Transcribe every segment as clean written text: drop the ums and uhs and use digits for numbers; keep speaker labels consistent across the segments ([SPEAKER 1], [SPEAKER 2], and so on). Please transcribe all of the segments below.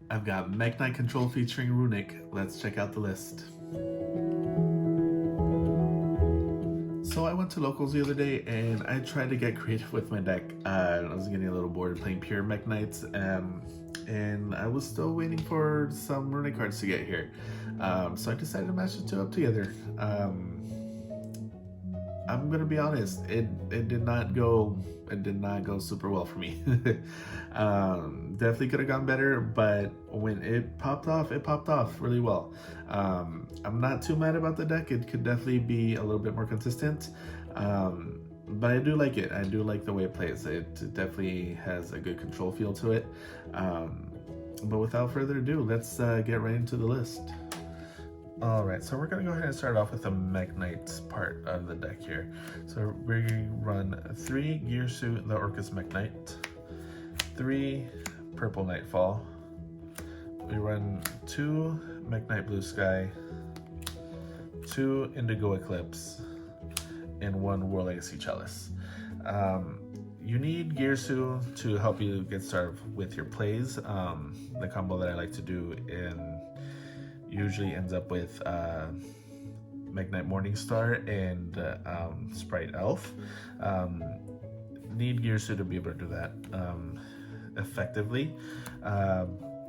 [SPEAKER 1] I've got Mekk-Knight control featuring Runick. Let's check out the list. So I went to locals the other day and I tried to get creative with my deck. I was getting a little bored playing pure Mekk-Knights, and I was still waiting for some Runick cards to get here. So I decided to mash the two up together. I'm gonna be honest, it did not go super well for me. Definitely could have gone better, but when it popped off really well. I'm not too mad about the deck. It could definitely be a little bit more consistent, but I do like it. I do like the way it plays. It definitely has a good control feel to it. But without further ado, let's get right into the list. Alright, so we're going to go ahead and start off with the Mekk-Knights part of the deck here. So we run 3 Gear Suit, the Orcus Mekk-Knight, 3 Purple Nightfall, we run 2 Mekk-Knight Blue Sky, 2 Indigo Eclipse, and 1 War Legacy Chalice. You need Gear Suit to help you get started with your plays. The combo that I like to do usually ends up with Mekk-Knight Morningstar and Sprite Elf. Need Gear Suit to be able to do that effectively.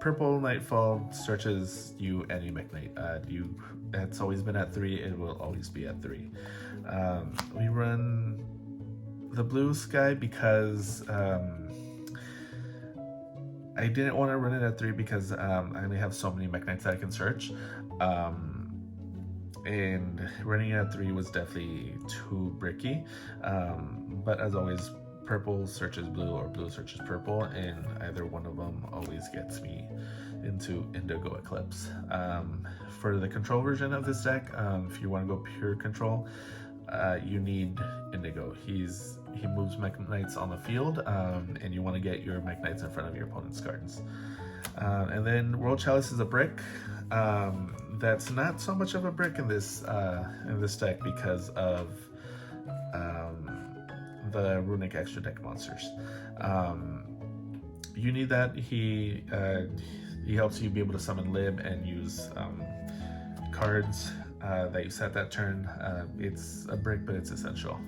[SPEAKER 1] Purple Nightfall searches you any Mekk-Knight. It's always been at 3, it will always be at 3. We run the Blue Sky because I didn't want to run it at 3 because I only have so many Mekk-Knights that I can search. And running it at 3 was definitely too bricky. But as always, purple searches blue or blue searches purple, and either one of them always gets me into Indigo Eclipse. For the control version of this deck, if you want to go pure control, you need Indigo. He moves Mekk-Knights on the field, and you want to get your Mekk-Knights in front of your opponent's cards. And then World Chalice is a brick. That's not so much of a brick in this deck because of the Runick extra deck monsters. You need that. He helps you be able to summon Lib and use cards that you set that turn. It's a brick, but it's essential.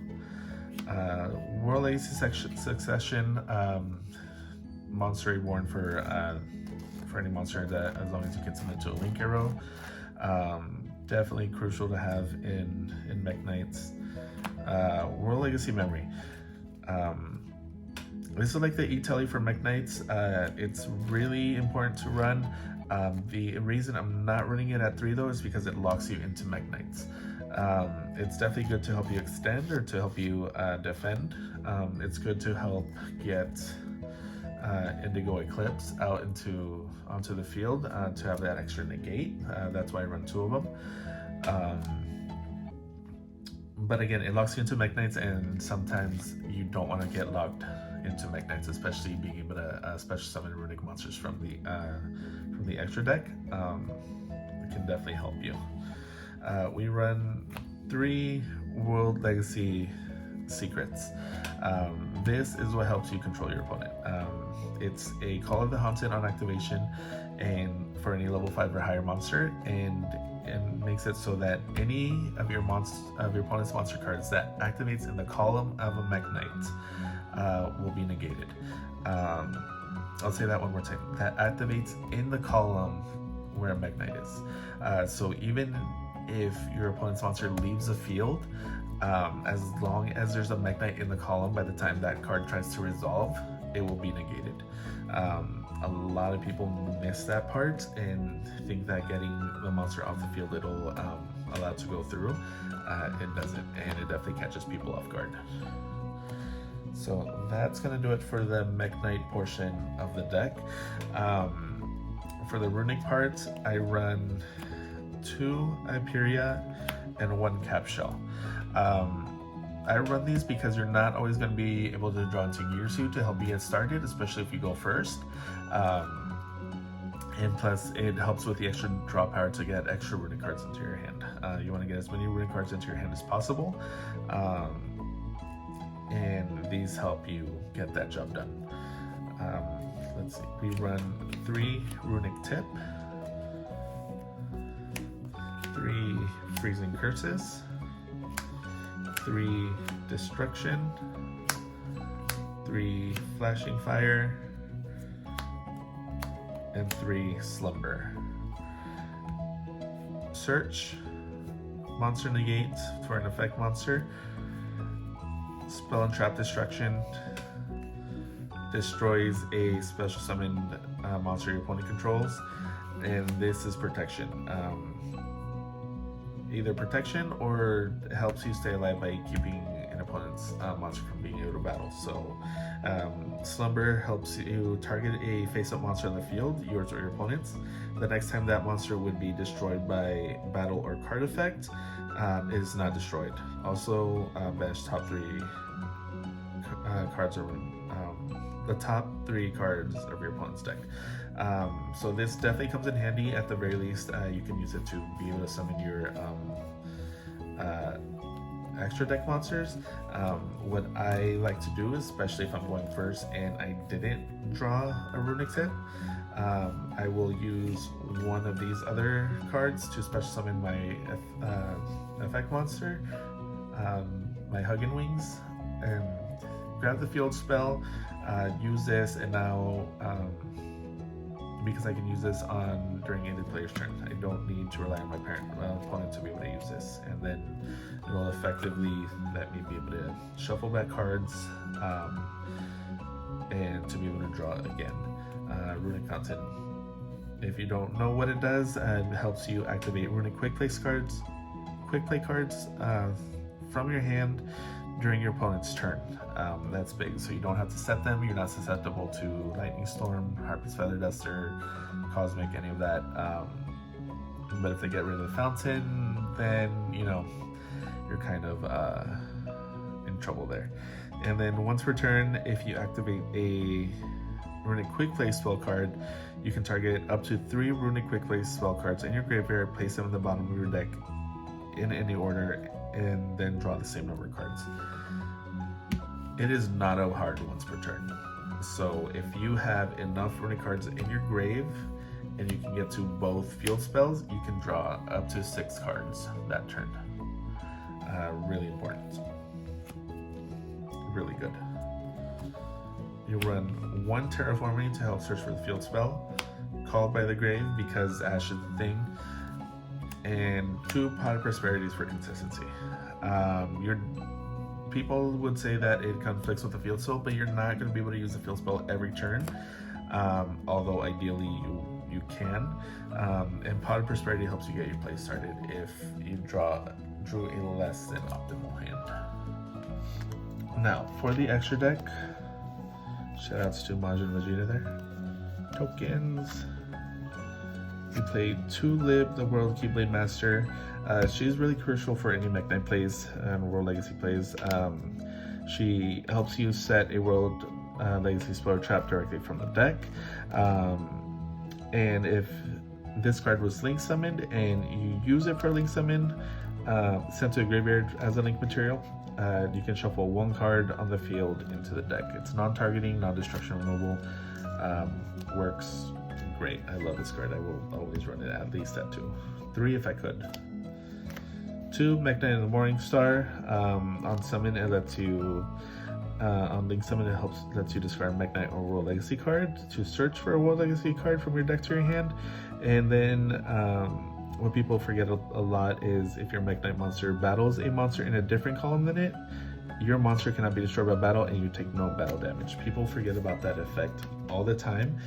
[SPEAKER 1] World Legacy Succession, monster reborn for any monster that, as long as you can summon it to a link arrow. Definitely crucial to have in Mekk-Knights. World Legacy Memory. This is like the E-Telly for Mekk-Knights. It's really important to run. The reason I'm not running it at 3 though is because it locks you into Mekk-Knights. It's definitely good to help you extend or to help you defend. It's good to help get Indigo Eclipse out onto the field to have that extra negate. That's why I run 2 of them. But again, it locks you into Mekk-Knights, and sometimes you don't want to get locked into Mekk-Knights, especially being able to special summon Runick monsters from the extra deck. It can definitely help you. We run 3 World Legacy Secrets. This is what helps you control your opponent. It's a Call of the Haunted on activation, and for any level 5 or higher monster, and makes it so that any of your opponent's monster cards that activates in the column of a Mekk-Knight will be negated. I'll say that one more time. That activates in the column where a Mekk-Knight is. So even if your opponent's monster leaves the field, as long as there's a Mekk-Knight in the column by the time that card tries to resolve, it will be negated. A lot of people miss that part and think that getting the monster off the field it'll allow it to go through. It doesn't, and it definitely catches people off guard. So that's gonna do it for the Mekk-Knight portion of the deck. For the Runick part, I run 2 Hyperia and 1 Cap Shell. I run these because you're not always going to be able to draw into Gear Suit to help you get started, especially if you go first. And plus, it helps with the extra draw power to get extra Runick cards into your hand. You want to get as many Runick cards into your hand as possible, and these help you get that job done. let's see, we run 3 Runic Tip, 3 Freezing Curses, 3 Destruction, 3 Flashing Fire, and 3 Slumber. Search, Monster Negate for an effect monster, Spell and Trap Destruction, destroys a special summoned monster your opponent controls, and this is protection. Either protection or helps you stay alive by keeping an opponent's monster from being able to battle. So Slumber helps you target a face-up monster on the field, yours or your opponent's. The next time that monster would be destroyed by battle or card effect, it is not destroyed. Also, banish top 3 cards, or the top 3 cards of your opponent's deck. So this definitely comes in handy. At the very least, you can use it to be able to summon your extra deck monsters. What I like to do, especially if I'm going first and I didn't draw a Runic Tip, I will use one of these other cards to special summon my effect monster, my Huggin' Wings, and grab the field spell, use this, and now because I can use this on during any player's turn, I don't need to rely on my opponent to be able to use this, and then it will effectively let me be able to shuffle back cards and to be able to draw again. Runic Fountain, if you don't know what it does, it helps you activate Runic quick play cards from your hand during your opponent's turn. That's big, so you don't have to set them. You're not susceptible to Lightning Storm, Harpy's Feather Duster, Cosmic, any of that. But if they get rid of the fountain, then you're kind of in trouble there. And then once per turn, if you activate a Runic Quick Play spell card, you can target up to 3 Runic Quick Play spell cards in your graveyard, place them in the bottom of your deck in any order, and then draw the same number of cards. It is not a hard once per turn. So if you have enough Runic cards in your grave and you can get to both field spells, you can draw up to 6 cards that turn. Really important. Really good. You run 1 Terraforming to help search for the field spell, Called by the Grave because Ash is the thing, and 2 Pot of Prosperities for consistency. Your people would say that it conflicts with the field spell, but you're not going to be able to use the field spell every turn, although ideally you can. And Pot of Prosperity helps you get your play started if you drew a less than optimal hand. Now, for the extra deck, shoutouts to Majin Vegeta there. Tokens. We played Tulip, the World Keyblade Master. She's really crucial for any Mekk-Knight plays and World Legacy plays. She helps you set a World Legacy spell trap directly from the deck. And if this card was link summoned and you use it for link summon, sent to a graveyard as a link material, you can shuffle 1 card on the field into the deck. It's non-targeting, non-destruction removal. Works great. I love this card. I will always run it at least at 2. 3 if I could. 2, Mekk-Knight and the Morning Star. On summon, it lets you on link summon, it lets you discard Mekk-Knight or World Legacy card to search for a World Legacy card from your deck to your hand. And then what people forget a lot is if your Mekk-Knight monster battles a monster in a different column than it, your monster cannot be destroyed by battle and you take no battle damage. People forget about that effect all the time,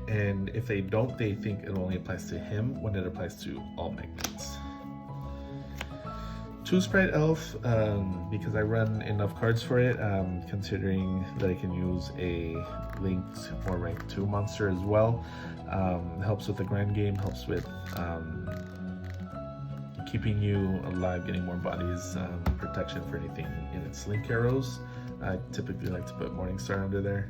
[SPEAKER 1] and if they don't, they think it only applies to him when it applies to all Mekk-Knights. 2 Sprite Elf, because I run enough cards for it, considering that I can use a linked or rank 2 monster as well. Helps with the grand game, helps with keeping you alive, getting more bodies, protection for anything in its link arrows. I typically like to put Morningstar under there.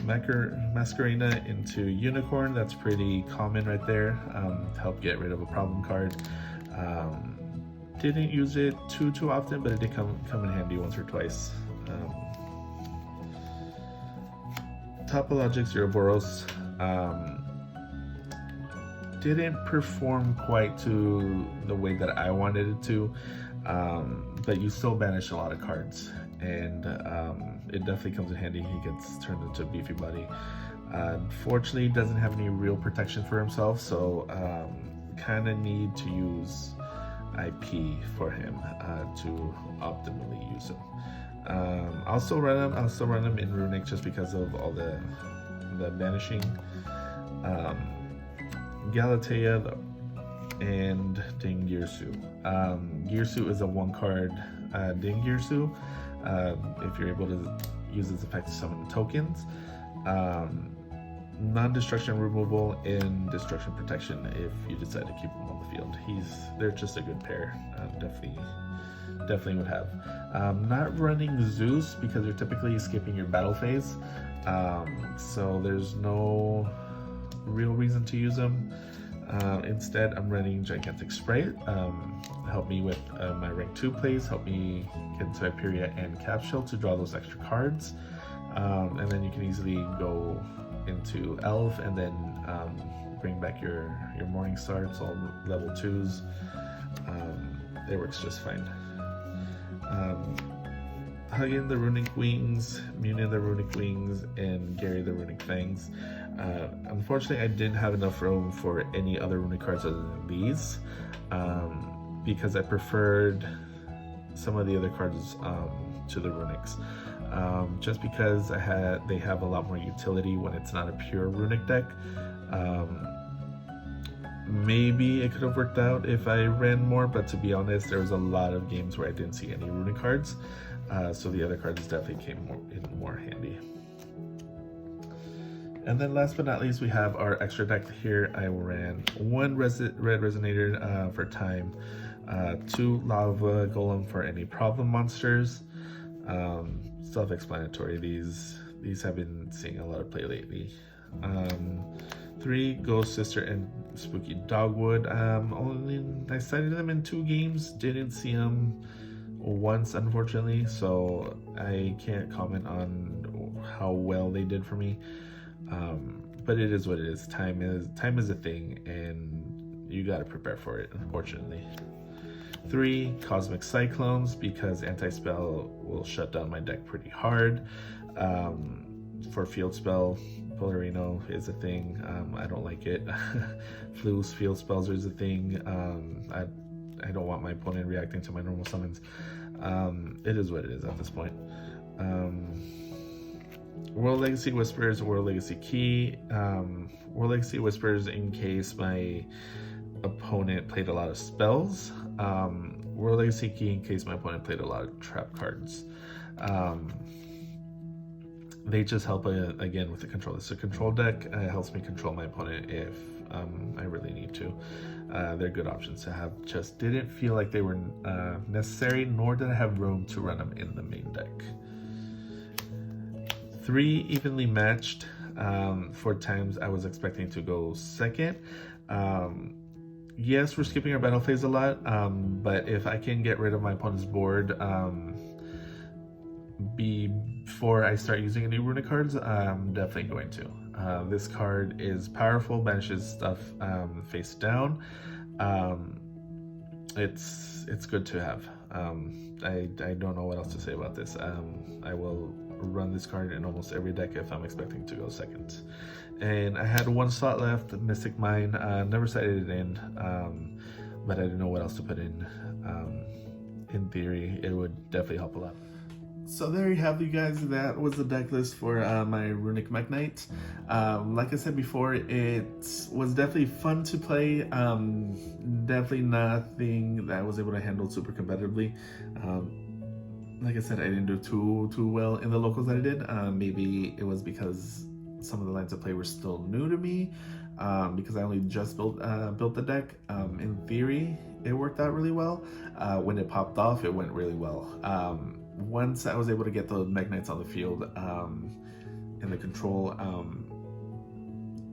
[SPEAKER 1] Masquerena into Unicorn, that's pretty common right there. Help get rid of a problem card. Didn't use it too often, but it did come in handy once or twice. Topologic's Ouroboros didn't perform quite to the way that I wanted it to, but you still banish a lot of cards, and it definitely comes in handy. He gets turned into a beefy buddy. Unfortunately, he doesn't have any real protection for himself, so kind of need to use IP for him to optimally use him. I'll still run him in Runick just because of all the banishing. Galatea and Ding Girsu. Girsu is a 1-card Ding Girsu. If you're able to use its effect to summon tokens. Non-destruction removal and destruction protection if you decide to keep them on the field. They're just a good pair. Definitely would have. Not running Zeus because you're typically skipping your battle phase, so there's no real reason to use them. Instead, I'm running Gigantic Sprite. Help me with my rank 2 plays, help me get into Hyperia and Capsule to draw those extra cards. And then you can easily go into Elf and then bring back your Morning Star. It's all level 2s. It works just fine. Huggin the Runic Wings, Munin the Runic Wings, and Gary the Runic Fangs. Unfortunately, I didn't have enough room for any other Runic cards other than these, because I preferred some of the other cards to the Runics. Just because they have a lot more utility when it's not a pure Runic deck. Maybe it could have worked out if I ran more, but to be honest, there was a lot of games where I didn't see any Runic cards, so the other cards definitely came more handy. And then last but not least, we have our extra deck here. I ran 1 Red Resonator for time, 2 Lava Golem for any problem monsters. Self-explanatory. These have been seeing a lot of play lately. 3 Ghost Sister and Spooky Dogwood. I cited them in 2 games. Didn't see them once, unfortunately, so I can't comment on how well they did for me. But it is what it is. Time is a thing, and you gotta prepare for it, unfortunately. 3 Cosmic Cyclones, because anti-spell will shut down my deck pretty hard. For field spell, Polarino is a thing. I don't like it. Flu's field spells is a thing. I don't want my opponent reacting to my normal summons. It is what it is at this point. World Legacy Whispers, World Legacy Key. World Legacy Whispers in case my opponent played a lot of spells. World Legacy Key in case my opponent played a lot of trap cards. They just help again with the control. It's a control deck. It helps me control my opponent if I really need to. They're good options to have. Just didn't feel like they were necessary, nor did I have room to run them in the main deck. 3 Evenly Matched. For times I was expecting to go second. Yes, we're skipping our battle phase a lot, but if I can get rid of my opponent's board before I start using any Runic cards, I'm definitely going to. This card is powerful, banishes stuff face down. It's good to have. I don't know what else to say about this. I will run this card in almost every deck if I'm expecting to go second. And I had 1 slot left, Mystic Mine. Never cited it in, but I didn't know what else to put in. In theory, it would definitely help a lot. So there you have, you guys. That was the deck list for my Runick and Mekk-Knights. Like I said before, it was definitely fun to play. Definitely nothing that I was able to handle super competitively. Like I said, I didn't do too well in the locals that I did. Maybe it was because some of the lines of play were still new to me, because I only just built the deck. In theory, it worked out really well. When it popped off, it went really well. Once I was able to get the Mekk-Knights on the field in the control,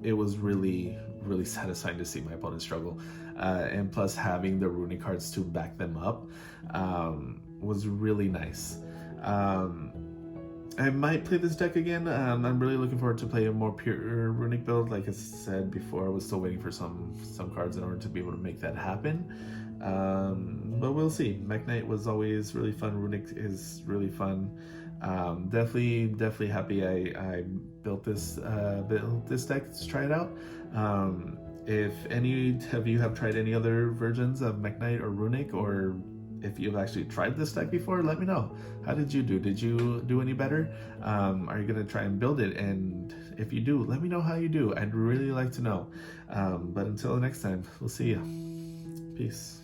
[SPEAKER 1] it was really satisfying to see my opponent struggle. And plus having the Runic cards to back them up was really nice. I might play this deck again. I'm really looking forward to play a more pure Runic build. Like I said before, I was still waiting for some cards in order to be able to make that happen. But we'll see. Mekk-Knight was always really fun. Runic is really fun. Definitely happy I built this deck to try it out. If any of you have tried any other versions of Mekk-Knight or Runic, or if you've actually tried this deck before, let me know. How did you do? Did you do any better? Are you gonna try and build it? And if you do, let me know how you do. I'd really like to know. But until next time, we'll see you. Peace.